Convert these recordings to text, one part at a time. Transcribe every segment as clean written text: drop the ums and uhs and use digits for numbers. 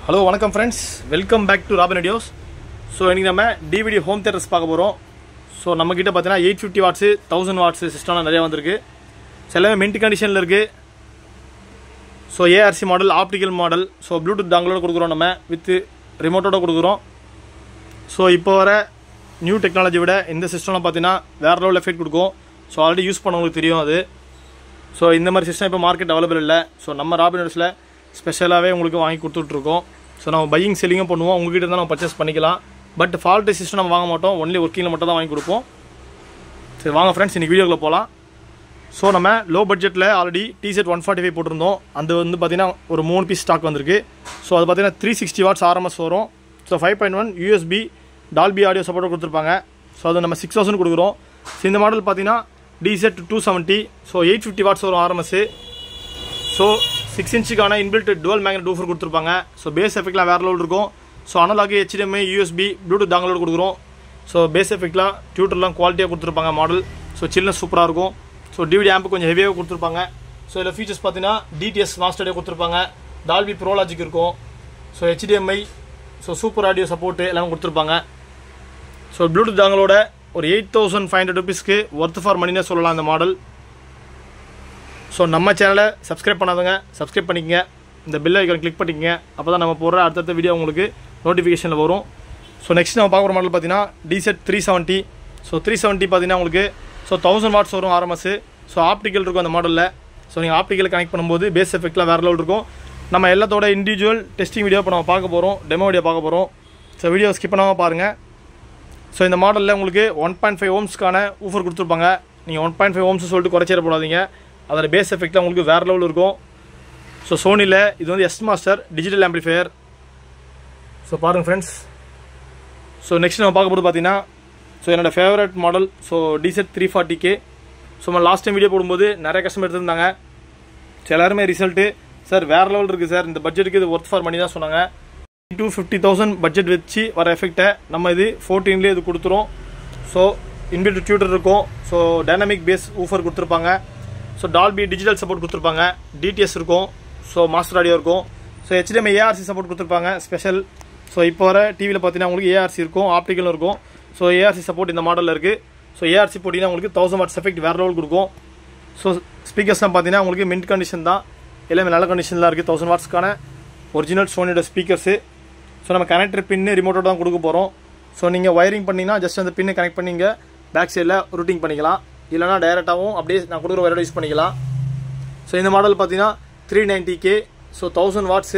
Hello, welcome friends. Welcome back to Robin Videos. So, இன்னைக்கு நம்ம DVD home theaters பார்க்க போறோம். So, நம்ம கிட்ட பார்த்தீனா 850 watts, 1000 watts சிஸ்டம் நிறைய வந்திருக்கு. எல்லாமே mint conditionல இருக்கு. So, ARC model, optical model. So, Bluetooth dongle கொடுக்குறோம் நம்ம with remote ஓட கொடுக்குறோம். So, இப்போ வர நியூ டெக்னாலஜி விட இந்த சிஸ்டம்லாம் பார்த்தீனா வேற லெவல் எஃபெக்ட் கொடுக்கும். So, ஆல்ரெடி யூஸ் பண்ணவங்களுக்கு தெரியும் அது. So, இந்த மாதிரி சிஸ்டம் இப்போ மார்க்கெட் அவைலபிள் இல்லை. ஸோ நம்ம ராபின் வீடியோஸில் ஸ்பெஷலாகவே உங்களுக்கு வாங்கி கொடுத்துட்ருக்கோம். ஸோ நம்ம பையிங் செல்லிங்கும் பண்ணுவோம். உங்ககிட்ட தான் நம்ம பர்ச்சேஸ் பண்ணிக்கலாம். பட் ஃபால்ட்டு சிஸ்டம் நம்ம வாங்க மாட்டோம். ஒன்லி ஒர்க்கிங்கில் மட்டும் தான் வாங்கி கொடுப்போம். சரி வாங்க ஃப்ரெண்ட்ஸ், இன்றைக்கி வீடியோவில் போகலாம். ஸோ நம்ம லோ பட்ஜெட்டில் ஆல்ரெடி டிசெட் 145 போட்டிருந்தோம். அது வந்து பார்த்திங்கன்னா ஒரு 3 பீஸ் ஸ்டாக் வந்திருக்கு. ஸோ அது பார்த்திங்கன்னா 360 watts RMS வரும். So 5.1 USB Dolby audio support கொடுத்துருப்பாங்க. ஸோ அது நம்ம 6000 கொடுக்குறோம். ஸோ இந்த மாடல் பார்த்தீங்கன்னா டிசெட் 270. ஸோ 850 watts வரும் RMS. So 6 inch inbuilt dual magnet woofer கொடுத்துருப்பாங்க. ஸோ பேஸ் எஃபெக்ட்லாம் வேறு லெவல் இருக்கும். So analog HDMI USB Bluetooth டாங்கலோடு கொடுக்குறோம். ஸோ பேஸ் எஃபெக்ட்லாம் டியூட்டர்லாம் குவாலிட்டியாக கொடுத்துருப்பாங்க மாடல். ஸோ சில்னஸ் சூப்பராக இருக்கும். ஸோ DVD ஆம்பு கொஞ்சம் ஹெவியாக கொடுத்துருப்பாங்க. ஸோ இதில் ஃபீச்சர்ஸ் பார்த்தீங்கன்னா DTS மாஸ்டர்டே கொடுத்துருப்பாங்க. டால்பி ப்ரோலாஜிக் இருக்கும். So HDMI so super audio support எல்லாமே கொடுத்துருப்பாங்க. ஸோ ப்ளூடூத் டாங்கலோட ஒரு 8500 rupeesக்கு ஒர்த் ஃபார் மணினே சொல்லலாம் இந்த மாடல். ஸோ நம்ம சேனலை சப்ஸ்கிரைப் பண்ணாதவங்க சப்ஸ்கிரைப் பண்ணிக்கங்க. இந்த பெல் ஐக்கான் கிளிக் பண்ணிக்கங்க. அப்போ தான் நம்ம போடுற அடுத்தடுத்த வீடியோ உங்களுக்கு நோட்டிஃபிகேஷனில் வரும். ஸோ நெக்ஸ்ட் நம்ம பார்க்குற மாடல் பார்த்தீங்கன்னா டிசெட் 370. ஸோ 370 பார்த்தீங்கன்னா உங்களுக்கு 1000 watts வரும் RMS. ஸோ ஆப்டிக்கல் இருக்கும் அந்த மாடலில். ஸோ நீங்கள் ஆப்டிக்கல் கனெக்ட் பண்ணும்போது பேஸ் எஃபெக்ட்லாம் வேறு லெவல் இருக்கும். நம்ம எல்லாத்தோட இண்டிவிஜுவல் டெஸ்டிங் வீடியோ இப்போ நம்ம பார்க்க போகிறோம். டெமோ வீடியோ பார்க்க போகிறோம். ஸோ வீடியோ ஸ்கிப் பண்ணாமல் பாருங்கள். ஸோ இந்த மாடலில் உங்களுக்கு 1.5 ohmsக்கான ஊஃபர் கொடுத்துருப்பாங்க. நீங்கள் 1.5 ohms சொல்லிட்டு குறைச்சிட போடாதீங்க. அதில் பேஸ் எஃபெக்ட்லாம் உங்களுக்கு வேறு லெவல் இருக்கும். ஸோ சோனியில் இது வந்து S master digital amplifier. So பாருங்கள் ஃப்ரெண்ட்ஸ். ஸோ நெக்ஸ்ட் நம்ம பார்க்க போகிறது பார்த்தீங்கன்னா ஸோ என்னோடய favourite model. So D Z 340K. So நம்ம லாஸ்ட் டைம் வீடியோ போடும்போது நிறைய கஸ்டமர் எடுத்திருந்தாங்க. ஸோ எல்லாருமே ரிசல்ட்டு சார் வேறு லெவல் இருக்குது சார், இந்த பட்ஜெட்டுக்கு இது ஒர்த் ஃபார் மணி தான் சொன்னாங்க. 250,000 பட்ஜெட் வச்சு வர எஃபெக்டை நம்ம இது 14லேயே இது கொடுத்துரும். ஸோ இன்பில்ட் டியூட்டர் இருக்கும். ஸோ டைனமிக் பேஸ் ஊஃபர் கொடுத்துருப்பாங்க. ஸோ டால்பி டிஜிட்டல் சப்போர்ட் கொடுத்துருப்பாங்க. DTS இருக்கும். ஸோ மாஸ்டர் ஆடியோ இருக்கும். ஸோ HDMI ARC சப்போர்ட் கொடுத்துருப்பாங்க ஸ்பெஷல். ஸோ இப்போ வர டிவியில் பார்த்தீங்கன்னா உங்களுக்கு ARC இருக்கும், ஆப்டிக்கலும் இருக்கும். ஸோ ARC சப்போர்ட் இந்த மாடலில் இருக்குது. ஸோ ARC போட்டிங்கன்னா உங்களுக்கு 1000 watts எஃபெக்ட் வேறு லெவல் கொடுக்கும். ஸோ ஸ்பீக்கர்ஸ்லாம் பார்த்தீங்கன்னா உங்களுக்கு மின்ட் கண்டிஷன் தான், எல்லாமே நல்ல கண்டிஷனில் இருக்குது. 1000 wattsக்கான ஒரிஜினல் சோனியோட ஸ்பீக்கர்ஸு. ஸோ நம்ம கனெக்டர் பின்னு ரிமோட்டோட தான் கொடுக்க போகிறோம். ஸோ நீங்கள் ஒயரிங் பண்ணிங்கன்னா ஜஸ்ட் அந்த பின்னு கனெக்ட் பண்ணி இங்கே பேக் சைடில் ரூட்டிங் பண்ணிக்கலாம். இல்லைனா டைரெக்டாகவும் அப்படியே நான் கொடுக்குற ஒயரோட யூஸ் பண்ணிக்கலாம். ஸோ இந்த மாடல் பார்த்தீங்கன்னா 390K. So 1000 watts.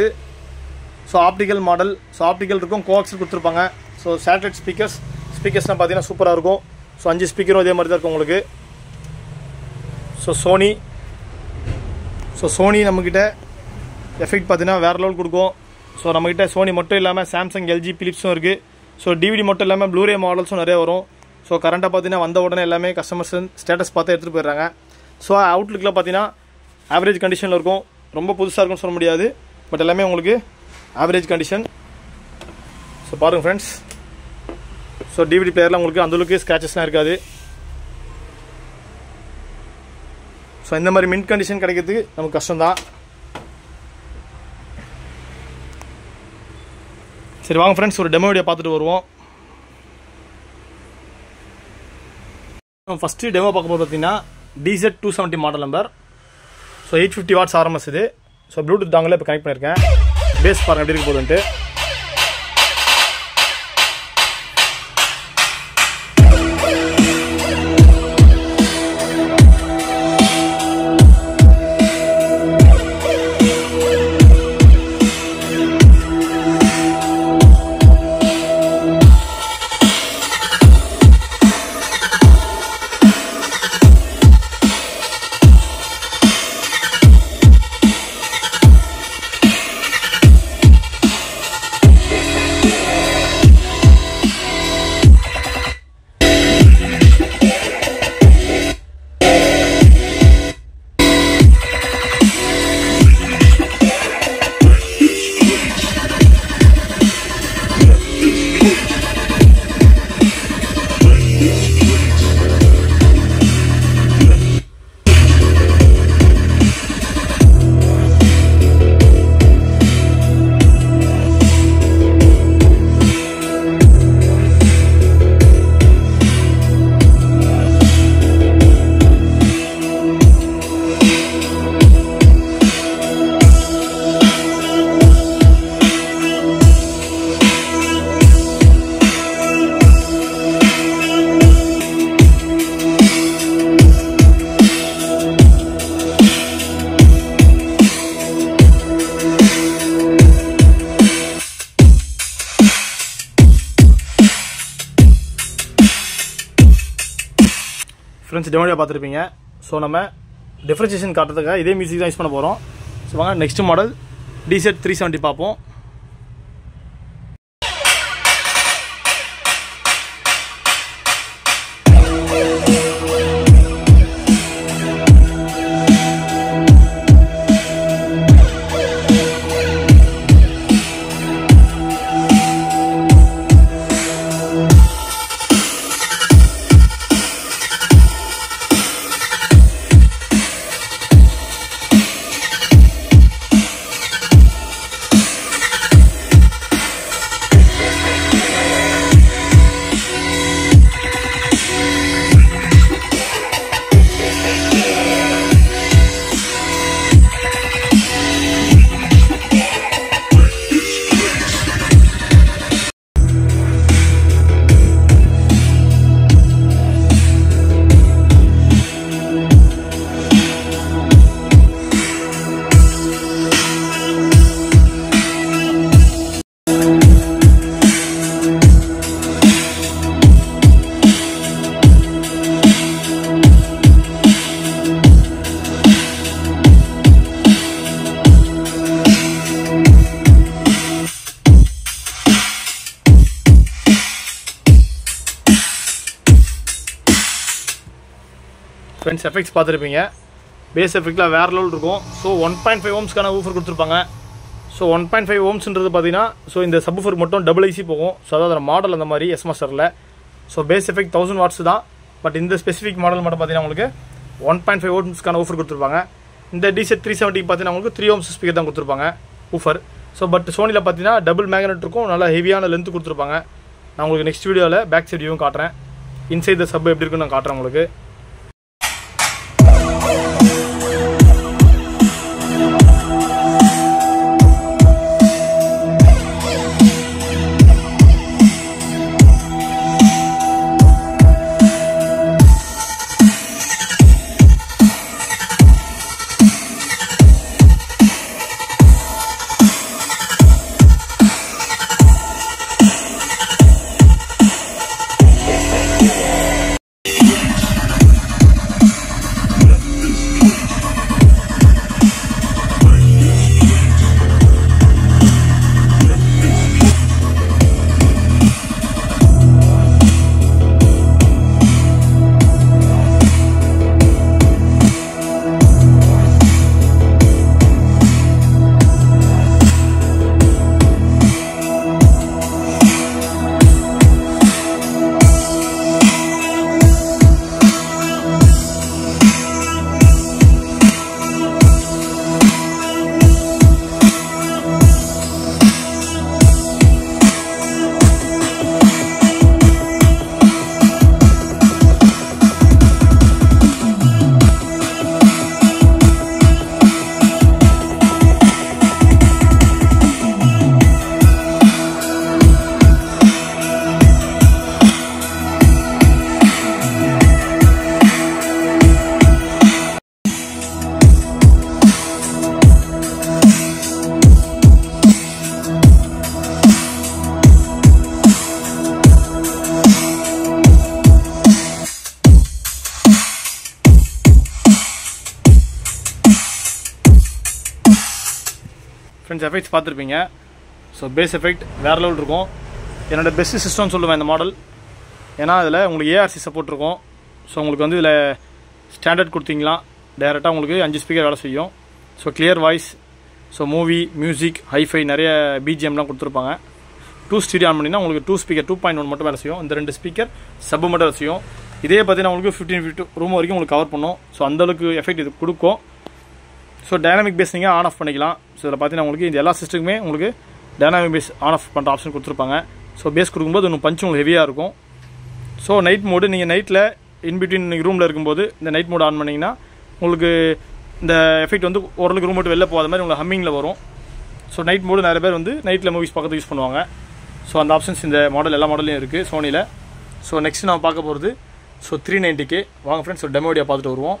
So optical model. So optical இருக்கும், கோஆக்சில் கொடுத்துருப்பாங்க. ஸோ சேட்டலைட் ஸ்பீக்கர்ஸ்லாம் பார்த்தீங்கன்னா சூப்பராக இருக்கும். ஸோ 5 ஸ்பீக்கரும் அதே மாதிரி தான் இருக்கும் உங்களுக்கு. ஸோ சோனி நம்மக்கிட்ட எஃபெக்ட் பார்த்தீங்கன்னா வேறு லெவல் கொடுக்கும். ஸோ நம்மக்கிட்ட சோனி மட்டும் இல்லாமல் சாம்சங், LG, பிலிப்ஸும் இருக்குது. ஸோ DVD மட்டும் இல்லாமல் ப்ளூரே மாடல்ஸும் நிறைய வரும். ஸோ கரண்ட்டாக பார்த்தீங்கன்னா வந்த உடனே எல்லாமே கஸ்டமர்ஸ் ஸ்டேட்டஸ் பார்த்து எடுத்துகிட்டு போயிடுறாங்க. ஸோ அவுட்லுக்கில் பார்த்தீங்கன்னா ஆவரேஜ் கண்டிஷனில் இருக்கும். ரொம்ப புதுசாக இருக்கும்னு சொல்ல முடியாது, பட் எல்லாமே உங்களுக்கு ஆவரேஜ் கண்டிஷன். ஸோ பாருங்கள் ஃப்ரெண்ட்ஸ். ஸோ DVD பிளேயரில் உங்களுக்கு அந்தளவுக்கு ஸ்க்ராச்சஸ்லாம் இருக்காது. ஸோ இந்த மாதிரி மின்ட் கண்டிஷன் கிடைக்கிறதுக்கு நமக்கு கஷ்டம்தான். சரி வாங்க ஃப்ரெண்ட்ஸ், ஒரு டெமோ வீடியோ பார்த்துட்டு வருவோம். ஃபஸ்ட்டு டெமோ பார்க்க போது பார்த்தீங்கன்னா D Z 270 model number. So 850 watts RMS இது. ஸோ ப்ளூடூத் டாங்கல இப்போ கனெக்ட் பண்ணியிருக்கேன். பேஸ் பாருங்கள் எப்படி இருக்க போதுன்ட்டு. ஃப்ரெண்ட்ஸ் டெமோ பார்த்துருப்பீங்க. ஸோ நம்ம டிஃபரன்சியேஷன் காட்டுறதுக்காக இதே மியூசிக் தான் யூஸ் பண்ண போகிறோம். ஸோ வாங்க நெக்ஸ்ட் மாடல் DZ 370 பார்ப்போம். ஃப்ரெண்ட்ஸ் எஃபெக்ட்ஸ் பார்த்துருப்பீங்க. பேஸ் எஃபெக்டில் வேறு லெவல் இருக்கும். ஸோ 1.5 ஓம்ஸ்க்கான ஊஃபர் கொடுத்துருப்பாங்க. ஸோ 1.5 ஓம்ஸ்ன்றது பார்த்தீங்கன்னா ஸோ இந்த சப்வூஃபர் மட்டும் டபுள் ஐசி போகும். ஸோ அதாவது மாடல் அந்த மாதிரி எஸ் மாஸ்டரில். ஸோ பேஸ் எஃபெக்ட் 1000 வாட்ஸ் தான். பட் இந்த ஸ்பெசிஃபிக் மாடல் மட்டும் பார்த்தீங்கன்னா உங்களுக்கு 1.5 ஓம்ஸ்க்கான ஊஃபர் கொடுத்துருப்பாங்க. இந்த DZ 370 பார்த்தீங்கன்னா உங்களுக்கு 3 ஓம்ஸ் ஸ்பீக்கர் தான் கொடுத்துருப்பாங்க ஊஃபர். ஸோ பட் சோனியில் பார்த்தீங்கன்னா டபுள் மேக்னெட் இருக்கும். நல்லா ஹெவியான லென்த்து கொடுத்துருப்பாங்க. நான் உங்களுக்கு நெக்ஸ்ட் வீடியோவில் பேக் சைட் வியூவும் காட்டுறேன். இன்சைட் த சப் எப்படி இருக்குன்னு நான் காட்டுறேன் உங்களுக்கு. ஃப்ரெண்ட்ஸ் எஃபெக்ட்ஸ் பார்த்துருப்பீங்க. ஸோ பேஸ் எஃபெக்ட் வேறு லெவல் இருக்கும். என்னோடய பெஸ்ட் சிஸ்டம்னு சொல்லுவேன் இந்த மாடல். ஏன்னா அதில் உங்களுக்கு ARC சப்போர்ட் இருக்கும். ஸோ உங்களுக்கு வந்து இதில் ஸ்டாண்டர்ட் கொடுத்தீங்களா டேரெக்டாக உங்களுக்கு 5 ஸ்பீக்கர் வேலை செய்யும். So clear voice, so movie, music, hifi நிறைய BGMலாம் கொடுத்துருப்பாங்க. 2 ஸ்டீரியோ ஆன் பண்ணிங்கன்னா உங்களுக்கு 2 ஸ்பீக்கர் 2.1 மட்டும் வேலை செய்யும். இந்த 2 ஸ்பீக்கர் சப்பு மட்டும் வேலை செய்யும். இதே பார்த்தீங்கன்னா உங்களுக்கு 15 feet ரூம் வரைக்கும் உங்களுக்கு கவர் பண்ணும். ஸோ அந்தளவுக்கு எஃபெக்ட் இது கொடுக்கும். ஸோ டைனாமிக் பேஸ் நீங்கள் ஆன் ஆஃப் பண்ணிக்கலாம். ஸோ இதில் பார்த்தீங்கன்னா உங்களுக்கு இந்த எல்லா சிஸ்டமுமே உங்களுக்கு டைனாமிக் பேஸ் ஆன் ஆஃப் பண்ணுற ஆப்ஷன் கொடுத்துருப்பாங்க. ஸோ பேஸ் கொடுக்கும்போது இன்னும் பஞ்ச் உங்களுக்கு ஹெவியாக இருக்கும். ஸோ நைட் மோடு நீங்கள் நைட்டில் இன்பிட்வீன் நீங்கள் ரூமில் இருக்கும்போது இந்த நைட் மோடு ஆன் பண்ணிங்கன்னா உங்களுக்கு இந்த எஃபெக்ட் வந்து ஓரளவுக்கு ரூம் மட்டும் வெளில போகாத மாதிரி உங்களுக்கு ஹம்மிங்கில் வரும். ஸோ நைட் மோடு நிறைய பேர் வந்து நைட்டில் மூவிஸ் பார்க்கறது யூஸ் பண்ணுவாங்க. ஸோ அந்த ஆப்ஷன்ஸ் இந்த மாடல் எல்லா மாடல்லையும் இருக்குது சோனியில். ஸோ நெக்ஸ்ட் நான் பார்க்க போகிறது ஸோ 390K. வாங்க ஃப்ரெண்ட்ஸ் ஒரு டெமோ வீடியோ பார்த்துட்டு வருவோம்.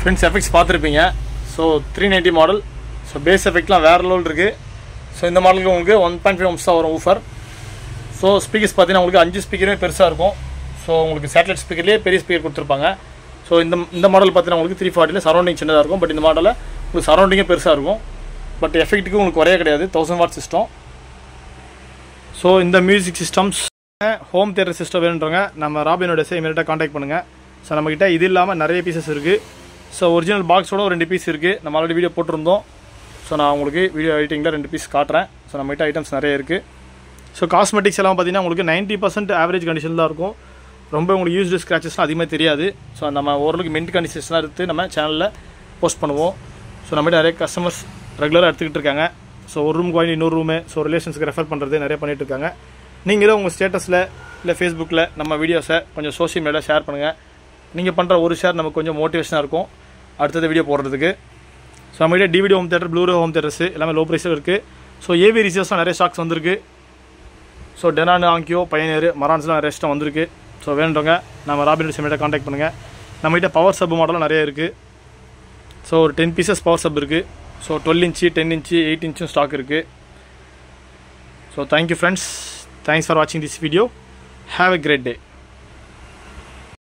ஃப்ரெண்ட்ஸ் எஃபெக்ட்ஸ் பார்த்துருப்பீங்க. So 390 model. ஸோ பேஸ் எஃபெக்ட்லாம் வேறு லெவல் இருக்குது. ஸோ இந்த மாடலுக்கு உங்களுக்கு 1.5 ohms தான் வரும் ஊஃபர். ஸோ ஸ்பீக்கர்ஸ் பார்த்தீங்கன்னா உங்களுக்கு 5 ஸ்பீக்கருமே பெருசாக இருக்கும். ஸோ உங்களுக்கு சேட்டலைட் ஸ்பீக்கர்லேயே பெரிய ஸ்பீக்கர் கொடுத்துருப்பாங்க. ஸோ இந்த மாடல் பார்த்தீங்கன்னா உங்களுக்கு 340 சரௌண்டிங் சின்னதாக இருக்கும். பட் இந்த மாடலில் உங்களுக்கு சரௌண்டிங்கே பெருசாக இருக்கும். பட் எஃபெக்ட்டுக்கு உங்களுக்கு குறைய கிடையாது. 1000 வாட் சிஸ்டம். ஸோ இந்த music systems home theatre system வேணுன்றவங்க நம்ம ராபினோட இமீடியட்டாக காண்டாக்ட் பண்ணுங்கள். ஸோ நம்மக்கிட்ட இது இல்லாமல் நிறைய பீசஸ் இருக்குது. ஸோ ஒரிஜினல் பாக்ஸோட ஒரு 2 பீஸ் இருக்குது. நம்ம ஆல்ரெடி வீடியோ போட்டிருந்தோம். ஸோ நான் உங்களுக்கு வீடியோ எடிட்டிங்கில் 2 பீஸ் காட்டுறேன். ஸோ நம்மகிட்ட ஐட்டம்ஸ் நிறைய இருக்குது. ஸோ காஸ்மெட்டிக்ஸ் எல்லாம் பார்த்தீங்கன்னா உங்களுக்கு 90% ஆவரேஜ் கண்டிஷன் தான் இருக்கும். ரொம்ப உங்களுக்கு யூஸ்டு ஸ்க்ராச்சஸ்லாம் அதிகமாக தெரியாது. ஸோ நம்ம ஓரளவுக்கு மென்ட் கண்டிஷன்ஸ்லாம் எடுத்து நம்ம சேனலில் போஸ்ட் பண்ணுவோம். ஸோ நம்மகிட்ட நிறைய கஸ்டமர்ஸ் ரெகுலராக எடுத்துக்கிட்டு இருக்காங்க. ஸோ ஒரு ரூம் வாங்கி இன்னொரு ரூமு ஸோ ரிலேஷன்ஸுக்கு ரெஃபர் பண்ணுறது நிறைய பண்ணிகிட்டு இருக்காங்க. நீங்களும் உங்கள் ஸ்டேட்டஸில் இல்லை ஃபேஸ்புக்கில் நம்ம வீடியோஸை கொஞ்சம் சோஷியல் மீடியாவில் ஷேர் பண்ணுங்கள். நீங்கள் பண்ணுற ஒரு ஷேர் நமக்கு கொஞ்சம் மோட்டிவேஷனாக இருக்கும் அடுத்தது வீடியோ போடுறதுக்கு. ஸோ நம்மகிட்ட DVD home theatre, Blu-ray home theatres எல்லாமே லோ ப்ரைஸில் இருக்குது. ஸோ ஏவி ரிசர்வ்ஸ்லாம் நிறைய ஸ்டாக்ஸ் வந்திருக்கு. ஸோ டெனான், ஆங்கியோ, பயனியர், மரான்ஸ்லாம் நிறைய ஸ்டாக் வந்திருக்கு. ஸோ வேணுன்றவங்க நம்ம ராபின் சிமெண்ட்டை காண்டாக்ட் பண்ணுங்கள். நம்மகிட்ட பவர் சப் மாடலும் நிறைய இருக்குது. ஸோ ஒரு 10 பீசஸ் பவர் சப் இருக்குது. ஸோ 12 இன்ச்சு, 10 இன்ச்சு, 8 இன்ச்சும் ஸ்டாக் இருக்குது. So thank you friends. Thanks for வாட்சிங் this video. Have a great day.